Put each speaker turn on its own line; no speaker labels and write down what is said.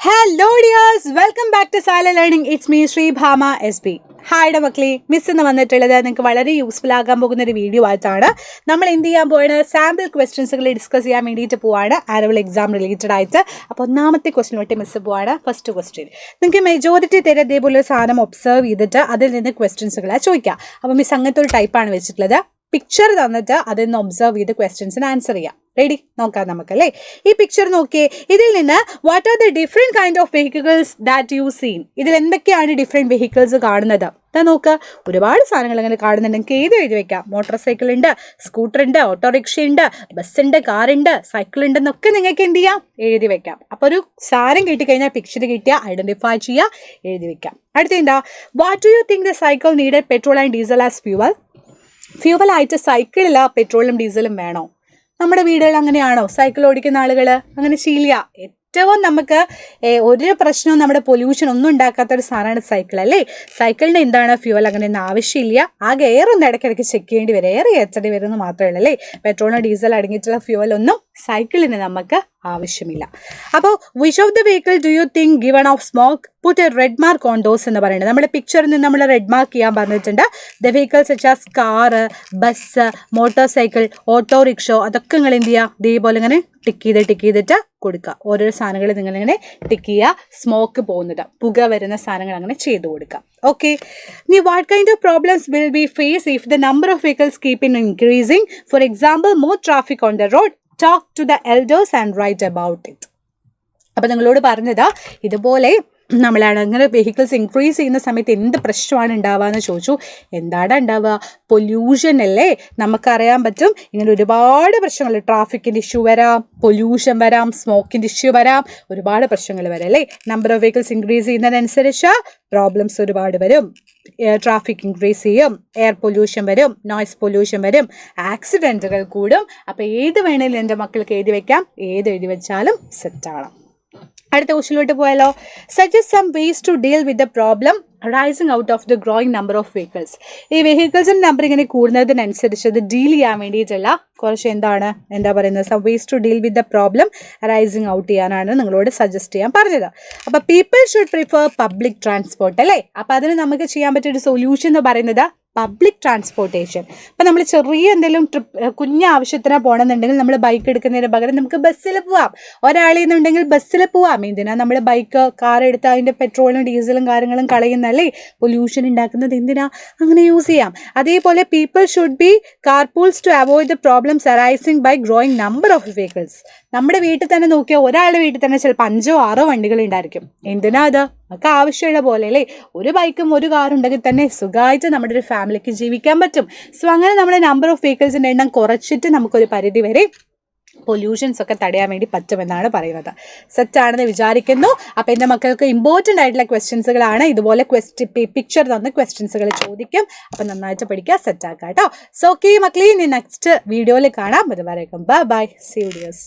Hello dears, welcome back to Silent Learning. It's me Sri Bhama SB. ഹായുടെ മക്കളെ, miss എന്ന് വന്നിട്ടുള്ളത് നിങ്ങൾക്ക് വളരെ യൂസ്ഫുൾ ആകാൻ പോകുന്ന ഒരു വീഡിയോ ആയിട്ടാണ്. നമ്മൾ എന്ത് ചെയ്യാൻ പോവാണ്, സാമ്പിൾ ക്വസ്റ്റ്യൻസുകൾ ഡിസ്കസ് ചെയ്യാൻ വേണ്ടിയിട്ട് പോവാണ്, ആനുവൽ എക്സാം റിലേറ്റഡ് ആയിട്ട്. അപ്പോൾ ഒന്നാമത്തെ ക്വസ്റ്റ്യൻ തൊട്ട് മിസ് പോവാണ്. ഫസ്റ്റ് ക്വസ്റ്റ്യൻ നിങ്ങൾക്ക് മെജോറിറ്റി തരം ഇതേപോലെ ഒരു സാധനം ഒബ്സർവ് ചെയ്തിട്ട് അതിൽ നിന്ന് ക്വസ്റ്റ്യൻസുകളാണ് ചോദിക്കുക. അപ്പോൾ മിസ് അങ്ങനത്തെ ഒരു ടൈപ്പാണ് വെച്ചിട്ടുള്ളത്. പിക്ചർ തന്നിട്ട് അതിൽ നിന്ന് ഒബ്സർവ് ചെയ്ത് ക്വസ്റ്റ്യൻസിന് ആൻസർ ചെയ്യാം. റെഡി? നോക്കാം നമുക്കല്ലേ. ഈ പിക്ചർ നോക്കിയേ. ഇതിൽ നിന്ന് what are the different kind of vehicles that you seen? ഇതിൽ എന്തൊക്കെയാണ് ഡിഫറെന്റ് വെഹിക്കിൾസ് കാണുന്നത്? നോക്ക്, ഒരുപാട് സാധനങ്ങൾ അങ്ങനെ കാണുന്നുണ്ട്. നിങ്ങൾക്ക് ഏത് എഴുതി വെക്കാം. മോട്ടോർ സൈക്കിൾ ഉണ്ട്, സ്കൂട്ടർ ഉണ്ട്, ഓട്ടോറിക്ഷ ഉണ്ട്, ബസ് ഉണ്ട്, കാറുണ്ട്, സൈക്കിൾ ഉണ്ട് എന്നൊക്കെ നിങ്ങൾക്ക് എന്ത് ചെയ്യാം, എഴുതി വെക്കാം. അപ്പോൾ ഒരു സാധനം കിട്ടിക്കഴിഞ്ഞാൽ പിക്ചർ കിട്ടിയാൽ ഐഡന്റിഫൈ ചെയ്യുക, എഴുതി വെക്കാം. അടുത്ത എന്താ, what do you think the cycle needed petrol and diesel as fuel? ഫ്യൂവലായിട്ട് സൈക്കിളില്ല പെട്രോളും ഡീസലും വേണോ? നമ്മുടെ വീടുകൾ അങ്ങനെയാണോ? സൈക്കിൾ ഓടിക്കുന്ന ആളുകൾ അങ്ങനെ ശീലിയ. ഏറ്റവും നമുക്ക് ഒരു പ്രശ്നവും നമ്മുടെ പൊല്യൂഷൻ ഒന്നും ഉണ്ടാക്കാത്ത ഒരു സാധനമാണ് സൈക്കിൾ അല്ലേ. സൈക്കിളിന് എന്താണ് ഫ്യൂവൽ അങ്ങനെയൊന്നും ആവശ്യമില്ല. ആകെ എയർ ഒന്ന് ഇടയ്ക്കിടയ്ക്ക് ചെക്ക് ചെയ്യേണ്ടി വരും, എയർ കയറ്റേണ്ടി വരുമെന്ന് മാത്രമേ ഉള്ളൂ അല്ലേ. പെട്രോളോ ഡീസൽ അടങ്ങിയിട്ടുള്ള ഫ്യൂവൽ ഒന്നും സൈക്കിളിന് നമുക്ക് ആവശ്യമില്ല. അപ്പോൾ which of the vehicle do you think given of smoke put a red mark on dose എന്ന് പറയുന്നത്. നമ്മുടെ പിക്ചറിൽ നിന്ന് നമ്മൾ റെഡ് മാർക്ക് ചെയ്യാൻ പറഞ്ഞിട്ടുണ്ട്. The vehicles such as car, bus, motorcycle, autorickshaw, അതൊക്കെ നിങ്ങൾ എന്ത് ചെയ്യുക, ഇതേപോലെ ഇങ്ങനെ ടിക്ക് ചെയ്തിട്ട് കൊടുക്കുക. ഓരോ സാധനങ്ങൾ നിങ്ങളിങ്ങനെ ടിക്ക് ചെയ്യുക. സ്മോക്ക് പോകുന്നത്, പുക വരുന്ന സാധനങ്ങൾ അങ്ങനെ ചെയ്ത് കൊടുക്കുക. ഓക്കെ. ഇനി what kind of problems will be face if the number of vehicles keep in increasing? For example, more traffic on the road, talk to the elders and write about it. അപ്പോൾ നിങ്ങളോട് പറഞ്ഞതാ, ഇതുപോലെ നമ്മളാണ് അങ്ങനെ vehicles increase ചെയ്യുന്ന സമയത്ത് എന്ത് പ്രശ്നമാണ് ഉണ്ടാവുക എന്ന് ചോദിച്ചു. എന്താണ് ഉണ്ടാവുക? പൊല്യൂഷൻ അല്ലേ. നമുക്കറിയാൻ പറ്റും ഇങ്ങനെ ഒരുപാട് പ്രശ്നങ്ങൾ, ട്രാഫിക്കിൻ്റെ ഇഷ്യൂ വരാം, പൊല്യൂഷൻ വരാം, സ്മോക്കിൻ്റെ ഇഷ്യൂ വരാം, ഒരുപാട് പ്രശ്നങ്ങൾ വരാം അല്ലേ. നമ്പർ ഓഫ് വെഹിക്കിൾസ് ഇൻക്രീസ് ചെയ്യുന്നതനുസരിച്ച് പ്രോബ്ലംസ് ഒരുപാട് വരും. ട്രാഫിക് ഇൻക്രീസ് ചെയ്യും, എയർ പൊല്യൂഷൻ വരും, നോയ്സ് പൊല്യൂഷൻ വരും, ആക്സിഡൻറ്റുകൾ കൂടും. അപ്പോൾ ഏത് വേണേലും എൻ്റെ മക്കൾക്ക് എഴുതി വെക്കാം, ഏത് എഴുതി വെച്ചാലും സെറ്റാണ്. അടുത്ത ക്വസ്റ്റ്യനിലോട്ട് പോയാലോ. Suggest some ways to deal with the problem rising out of the growing number of vehicles. ഈ വെഹിക്കിൾസിൻ്റെ നമ്പർ ഇങ്ങനെ കൂടുന്നതിനനുസരിച്ച് അത് ഡീൽ ചെയ്യാൻ വേണ്ടിയിട്ടുള്ള കുറച്ച് എന്താ പറയുന്നത്, some ways to deal with the problem rising out ചെയ്യാനാണ് നിങ്ങളോട് സജസ്റ്റ് ചെയ്യാൻ പറഞ്ഞത്. അപ്പോൾ people should prefer public transport അല്ലേ. അപ്പോൾ അതിന് നമുക്ക് ചെയ്യാൻ പറ്റിയൊരു സൊല്യൂഷൻ എന്ന് പറയുന്നത് പബ്ലിക് ട്രാൻസ്പോർട്ടേഷൻ. അപ്പം നമ്മൾ ചെറിയ എന്തെങ്കിലും കുഞ്ഞ ആവശ്യത്തിന് പോകണമെന്നുണ്ടെങ്കിൽ നമ്മൾ ബൈക്ക് എടുക്കുന്നതിന് പകരം നമുക്ക് ബസ്സിൽ പോവാം. ഒരാളെന്നുണ്ടെങ്കിൽ ബസ്സിൽ പോവാം. എന്തിനാ നമ്മൾ ബൈക്ക്, കാർ എടുത്ത് അതിൻ്റെ പെട്രോളും ഡീസലും കാര്യങ്ങളും കളയുന്നല്ലേ, പൊല്യൂഷൻ ഉണ്ടാക്കുന്നത് എന്തിനാ, അങ്ങനെ യൂസ് ചെയ്യാം. അതേപോലെ people should be carpools to avoid the problems arising by growing number of vehicles. നമ്മുടെ വീട്ടിൽ തന്നെ നോക്കിയാൽ ഒരാളുടെ വീട്ടിൽ തന്നെ ചിലപ്പോൾ 5 or 6 വണ്ടികൾ ഉണ്ടായിരിക്കും. എന്തിനാ അത്? നമുക്ക് ആവശ്യമുള്ള പോലെ അല്ലേ. ഒരു ബൈക്കും ഒരു കാറും ഉണ്ടെങ്കിൽ തന്നെ സുഖമായിട്ട് നമ്മുടെ ഒരു ഫാമിലിക്ക് ജീവിക്കാൻ പറ്റും. സോ അങ്ങനെ നമ്മുടെ നമ്പർ ഓഫ് വെഹിക്കിൾസിൻ്റെ എണ്ണം കുറച്ചിട്ട് നമുക്കൊരു പരിധി വരെ പൊല്യൂഷൻസ് ഒക്കെ തടയാൻ വേണ്ടി പറ്റുമെന്നാണ് പറയുന്നത്. സെറ്റാണെന്ന് വിചാരിക്കുന്നു. അപ്പോൾ എൻ്റെ മക്കൾക്ക് ഇമ്പോർട്ടൻ്റ് ആയിട്ടുള്ള ക്വസ്റ്റ്യൻസുകളാണ്. ഇതുപോലെ പിക്ചർ തന്ന ക്വസ്റ്റ്യൻസുകൾ ചോദിക്കും. അപ്പം നന്നായിട്ട് പഠിക്കുക, സെറ്റാക്കാം കേട്ടോ. സോ ഓക്കെ മക്കളെ, ഇനി നെക്സ്റ്റ് വീഡിയോയിൽ കാണാം. അതുവരേക്കും bye bye, see you dears.